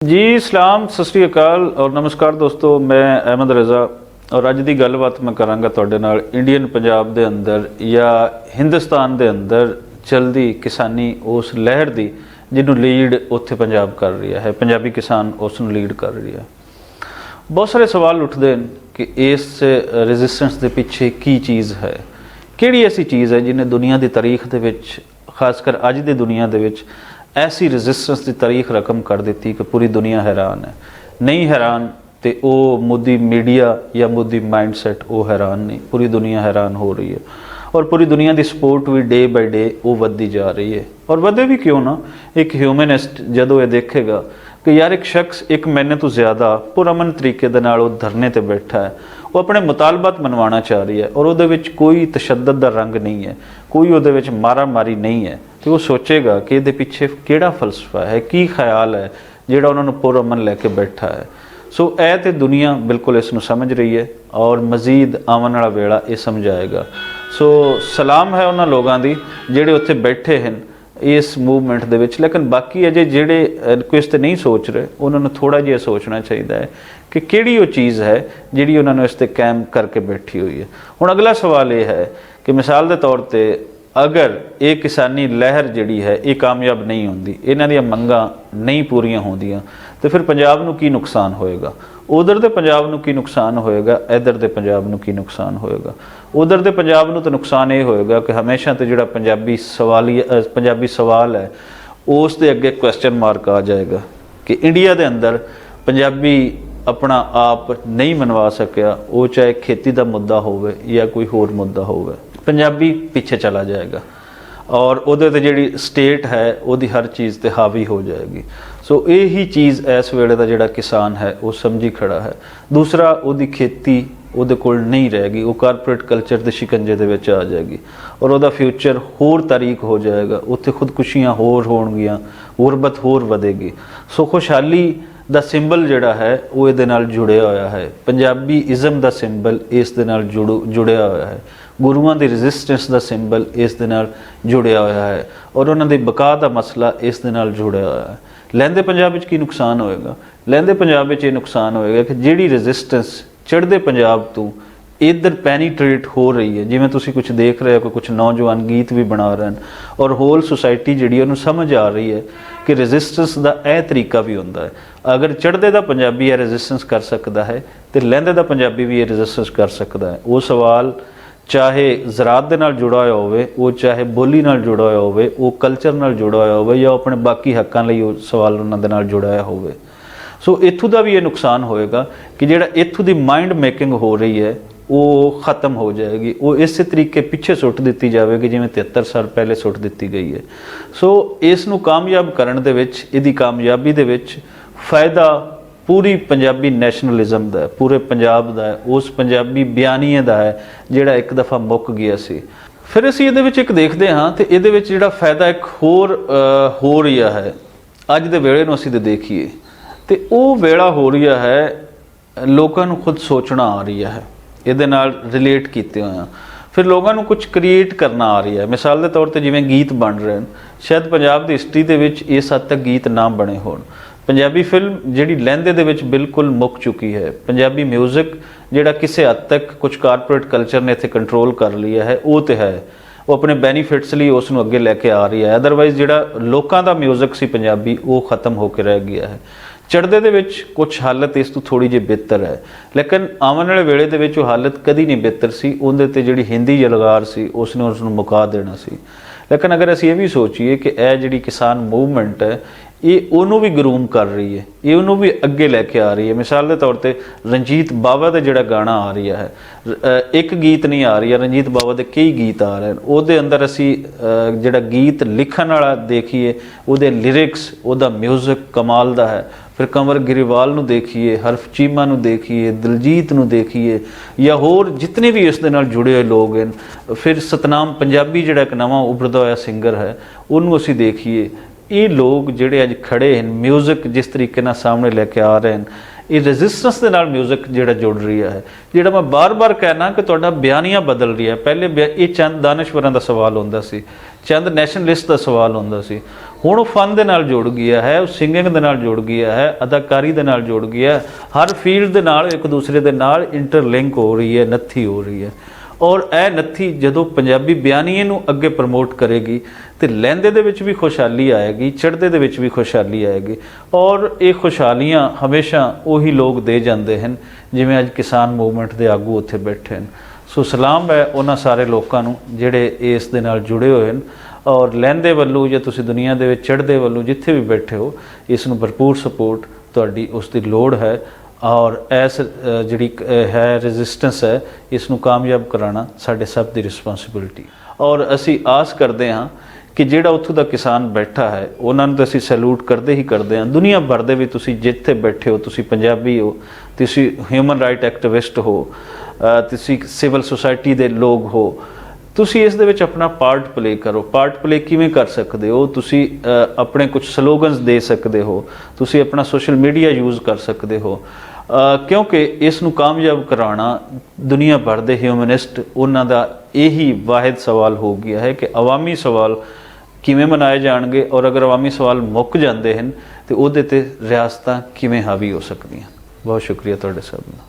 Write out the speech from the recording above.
जी सलाम सत श्री अकाल और नमस्कार दोस्तों, मैं अहमद रज़ा और अज की गलबात मैं करांगा तुहाडे नाल इंडियन पंजाब दे अंदर या हिंदुस्तान दे अंदर चलदी किसानी उस लहर दी जिन्हों लीड उत्थे पंजाब कर रही है, पंजाबी किसान उसनूं लीड कर रही है। बहुत सारे सवाल उठते हैं कि इस रेजिस्टेंस के पीछे की चीज़ है, किहड़ी ऐसी चीज़ है जिन्हें दुनिया की तारीख दे विच खासकर अज की दुनिया दे विच ऐसी रेजिस्टेंस की तारीख रकम कर दी कि पूरी दुनिया हैरान है। नहीं हैरान तो वो मोदी मीडिया या मोदी माइंडसैट वो हैरान नहीं, पूरी दुनिया हैरान हो रही है और पूरी दुनिया की सपोर्ट भी डे बाय डे वो बढ़ती जा रही है। और बढ़े भी क्यों ना, एक ह्यूमनिस्ट जदों ये देखेगा कि यार एक शख्स एक महीने तो ज़्यादा पुरअमन तरीके दे नाल वो धरने ते बैठा है, वो अपने मुतालबात मनवाना चाह रही है और उहदे विच कोई तशद्दद दा रंग नहीं है, कोई उहदे विच मारा मारी नहीं है, तो वो सोचेगा कि इहदे पिछे किहड़ा फलसफा है, की ख्याल है जिहड़ा उन्होंने पुरअमन लैके बैठा है। सो ऐ ते दुनिया बिल्कुल इसनूं समझ रही है और मजीद आवन वाला वेला ये समझाएगा। सो सलाम है उन्हां लोगों की जिहड़े उत्थे बैठे हैं इस मूवमेंट दे विच, लेकिन बाकी अजे जिहड़े कोई इस ते नहीं सोच रहे उन्होंने थोड़ा जिहा सोचना चाहिए है कि किहड़ी वो चीज़ है जिहड़ी उन्होंने इस ते कायम करके बैठी हुई है। हुण अगला सवाल ये है कि मिसाल के तौर पर अगर ये किसानी लहर जिहड़ी है ये कामयाब नहीं होंदी, इन्हां दीयां मंगां नहीं पूरीआं होंदियां, तो फिर पंजाब नूं की नुकसान होएगा, उधर दे पंजाब नूं की नुकसान होएगा, इधर दे पंजाब नूं की नुकसान होएगा। उधर दे पंजाब नूं तो नुकसान ये होएगा कि हमेशा तो जिहड़ा पंजाबी सवाल है उस दे अगे क्वेश्चन मार्क आ जाएगा कि इंडिया दे अंदर पंजाबी अपना आप नहीं मनवा सकिया, वो चाहे खेती का मुद्दा होवे या कोई होर मुद्दा होवे, पंजाबी पीछे चला जाएगा और उहदे ते जिहड़ी स्टेट है उहदी हर चीज़ ते हावी हो जाएगी। सो यही चीज़ इस वेले दा जिहड़ा किसान है वो समझी खड़ा है। दूसरा, उहदी खेती उहदे कोल नहीं रहेगी, वो कारपोरेट कल्चर के शिकंजे दे विच आ जाएगी और उहदा फ्यूचर होर तारीक हो जाएगा, उत्थे खुदकुशियां होर होणगियां, गुरबत होर वधेगी। सो खुशहाली दा सिंबल जिहड़ा है वो इहदे नाल जुड़िया होया है, पंजाबी इज़म दा सिंबल इस दे नाल जुड़िया होया है, गुरुआं दी रेजिस्टेंस दा सिंबल इस दे नाल जुड़िया होया है और उन्हां दी बका दा मसला इस दे नाल जुड़िया होया है। लैंदे पंजाब विच की नुकसान होएगा? लैंदे पंजाब विच ये नुकसान होएगा कि जिहड़ी रेजिस्टेंस चढ़दे पंजाब तो इधर पैनीट्रेट हो रही है, जिवें तुसीं कुछ देख रहे हो कि कुछ नौजवान गीत भी बना रहे हैं और होल सोसाइटी जिहड़ी उहनूं समझ आ रही है कि रेजिस्टेंस दा यह तरीका भी होंदा है। अगर चढ़दे दा पंजाबी यह रेजिस्टेंस कर सकता है तो लैंदे दा पंजाबी भी ये रेजिस्टेंस कर सकता है। वो सवाल चाहे ज़रात दे नाल जुड़ा होया होवे, वो चाहे बोली नाल जुड़ा होया होवे, वो कल्चर नाल जुड़ा होया होवे या अपने बाकी हक्कां लई वो सवाल उन्हां दे नाल जुड़ा होया होवे। सो इत्थों का भी ये नुकसान होएगा कि जिहड़ा इत्थों की माइंड मेकिंग हो रही है वो ख़त्म हो जाएगी, वो इस तरीके पिछे सुट दी जाएगी जिवें 73 साल पहले सुट दी गई है। सो इसनूं कामयाब करन दे विच, इहदी कामयाबी दे विच फ़ायदा पूरी पंजाबी नैशनलिज्म का है, पूरे पंजाब का है, उस पंजाबी बयानीए का है जिहड़ा एक दफ़ा मुक गया सी। फिर असीं इहदे विच एक देखते हाँ तो इहदे विच जिहड़ा फ़ायदा एक होर हो रही है अज दे वेले नूं असीं देखीए तो वो वेला हो रही है लोगों को खुद सोचना आ रही है, ये नाल रिलेट किए हुए हैं, फिर लोगों को कुछ क्रिएट करना आ रही है। मिसाल के तौर पर जिवें गीत बन रहे हैं, शायद पंजाब की हिस्टरी के विच इस हद तक गीत ना बने होण। पंजाबी फिल्म जिहड़ी लहंदे दे विच बिल्कुल मुक चुकी है, पंजाबी म्यूजिक जिहड़ा किसी हद तक कुछ कारपोरेट कल्चर ने इत्थे कंट्रोल कर लिया है, वो तो है, वो अपने बैनीफिट्स लिए उसनूं अगे लैके आ रही है। अदरवाइज जिहड़ा लोकां दा म्यूजिक सी पंजाबी वो खत्म होकर रह गया है। चढ़दे दे विच कुछ हालत इस तो थोड़ी जी बेहतर है, लेकिन आवन वाले वेले दे विच वो हालत कदी नहीं बेहतर सी, उहदे ते जिहड़ी हिंदी जलगार सी उसने उसनूं मुका देना सी। लेकिन अगर असीं ये भी सोचीए कि यह जिहड़ी किसान मूवमेंट है ये उन्होंने भी ग्रूम कर रही है, ये उन्होंने भी अगे लैके आ रही है। मिसाल के तौर पर रंजीत बावा का जिहड़ा गाना आ रही है, एक गीत नहीं आ रही है, रंजीत बावा के कई गीत आ रहे हैं, उहदे अंदर असी जिहड़ा गीत लिखण वाला देखिए, उहदे लिरिक्स, उहदा म्यूजिक कमाल दा है। फिर कंवर गिरीवाल नूं देखिए, हरफ चीमा नूं देखिए, दिलजीत नूं देखिए या होर जितने भी इस दे नाल जुड़े हुए लोग हैं, फिर सतनाम पंजाबी जिहड़ा एक नवां उभरदा होया सिंगर है उन्होंने असीं देखिए। ये लोग जिहड़े अज खड़े हैं, म्यूजिक जिस तरीके नाल सामने लैके आ रहे हैं, ये रेजिस्टेंस के नाल म्यूजिक जिहड़ा जुड़ रही है, जिहड़ा मैं बार बार कहना कि तुहाडा बयानियां बदल रही है। पहले ये चंद दानश्वरां दा सवाल हुंदा सी, ਚੰਦ ਨੈਸ਼ਨਲਿਸਟ ਦਾ ਸਵਾਲ ਹੁੰਦਾ ਸੀ। ਹੁਣ ਉਹ ਫਨ ਦੇ ਨਾਲ ਜੁੜ ਗਿਆ ਹੈ, ਉਹ ਸਿੰਗਿੰਗ ਦੇ ਨਾਲ ਜੁੜ ਗਿਆ ਹੈ, ਅਦਾਕਾਰੀ ਦੇ ਨਾਲ ਜੁੜ ਗਿਆ ਹੈ, ਹਰ ਫੀਲਡ ਦੇ ਨਾਲ ਇੱਕ ਦੂਸਰੇ ਦੇ ਨਾਲ ਇੰਟਰਲਿੰਕ ਹੋ ਰਹੀ ਹੈ, ਨੱਥੀ ਹੋ ਰਹੀ ਹੈ। ਔਰ ਇਹ ਨੱਥੀ ਜਦੋਂ ਪੰਜਾਬੀ ਬਿਆਨੀਏ ਨੂੰ ਅੱਗੇ ਪ੍ਰਮੋਟ ਕਰੇਗੀ ਤੇ ਲਹਿੰਦੇ ਦੇ ਵਿੱਚ ਵੀ ਖੁਸ਼ਹਾਲੀ ਆਏਗੀ, ਚੜ੍ਹਦੇ ਦੇ ਵਿੱਚ ਵੀ ਖੁਸ਼ਹਾਲੀ ਆਏਗੀ। ਔਰ ਇਹ ਖੁਸ਼ਹਾਲੀਆਂ ਹਮੇਸ਼ਾ ਉਹੀ ਲੋਕ ਦੇ ਜਾਂਦੇ ਹਨ ਜਿਵੇਂ ਅੱਜ ਕਿਸਾਨ ਮੂਵਮੈਂਟ ਦੇ ਆਗੂ ਉੱਥੇ ਬੈਠੇ ਹਨ। ਸੋ ਸਲਾਮ ਹੈ ਉਹਨਾਂ ਸਾਰੇ ਲੋਕਾਂ ਨੂੰ ਜਿਹੜੇ ਇਸ ਦੇ ਨਾਲ ਜੁੜੇ ਹੋਏ ਹਨ। ਔਰ ਲਹਿੰਦੇ ਵੱਲੋਂ ਜਾਂ ਤੁਸੀਂ ਦੁਨੀਆ ਦੇ ਵਿੱਚ ਚੜ੍ਹਦੇ ਵੱਲੋਂ ਜਿੱਥੇ ਵੀ ਬੈਠੇ ਹੋ, ਇਸ ਨੂੰ ਭਰਪੂਰ ਸਪੋਰਟ ਤੁਹਾਡੀ ਉਸ ਦੀ ਲੋੜ ਹੈ। ਔਰ ਇਸ ਜਿਹੜੀ ਹੈ ਰੈਜ਼ਿਸਟੈਂਸ ਹੈ, ਇਸ ਨੂੰ ਕਾਮਯਾਬ ਕਰਾਉਣਾ ਸਾਡੇ ਸਭ ਦੀ ਰਿਸਪੌਂਸਿਬਿਲਿਟੀ। ਔਰ ਅਸੀਂ ਆਸ ਕਰਦੇ ਹਾਂ ਕਿ ਜਿਹੜਾ ਉੱਥੋਂ ਦਾ ਕਿਸਾਨ ਬੈਠਾ ਹੈ ਉਹਨਾਂ ਨੂੰ ਤਾਂ ਅਸੀਂ ਸੈਲੂਟ ਕਰਦੇ ਹੀ ਕਰਦੇ ਹਾਂ। ਦੁਨੀਆ ਭਰ ਦੇ ਵੀ ਤੁਸੀਂ ਜਿੱਥੇ ਬੈਠੇ ਹੋ, ਤੁਸੀਂ ਪੰਜਾਬੀ ਹੋ, ਤੁਸੀਂ ਹਿਊਮਨ ਰਾਈਟ ਐਕਟਿਵਿਸਟ ਹੋ, ਤੁਸੀਂ ਸਿਵਲ ਸੁਸਾਇਟੀ ਦੇ ਲੋਕ ਹੋ, ਤੁਸੀਂ ਇਸ ਦੇ ਵਿੱਚ ਆਪਣਾ ਪਾਰਟ ਪਲੇ ਕਰੋ। ਪਾਰਟ ਪਲੇ ਕਿਵੇਂ ਕਰ ਸਕਦੇ ਹੋ? ਤੁਸੀਂ ਆਪਣੇ ਕੁਝ ਸਲੋਗਨਸ ਦੇ ਸਕਦੇ ਹੋ, ਤੁਸੀਂ ਆਪਣਾ ਸੋਸ਼ਲ ਮੀਡੀਆ ਯੂਜ਼ ਕਰ ਸਕਦੇ ਹੋ, ਕਿਉਂਕਿ ਇਸ ਨੂੰ ਕਾਮਯਾਬ ਕਰਾਉਣਾ ਦੁਨੀਆ ਭਰ ਦੇ ਹਿਊਮਨਿਸਟ ਉਹਨਾਂ ਦਾ ਇਹੀ ਵਾਹਿਦ ਸਵਾਲ ਹੋ ਗਿਆ ਹੈ ਕਿ ਅਵਾਮੀ ਸਵਾਲ ਕਿਵੇਂ ਮਨਾਏ ਜਾਣਗੇ, ਔਰ ਅਗਰ ਅਵਾਮੀ ਸਵਾਲ ਮੁੱਕ ਜਾਂਦੇ ਹਨ ਤੇ ਉਹਦੇ ਤੇ ਰਿਆਸਤਾਂ ਕਿਵੇਂ ਹਾਵੀ ਹੋ ਸਕਦੀਆਂ। ਬਹੁਤ ਸ਼ੁਕਰੀਆ ਤੁਹਾਡੇ ਸਭ ਦਾ।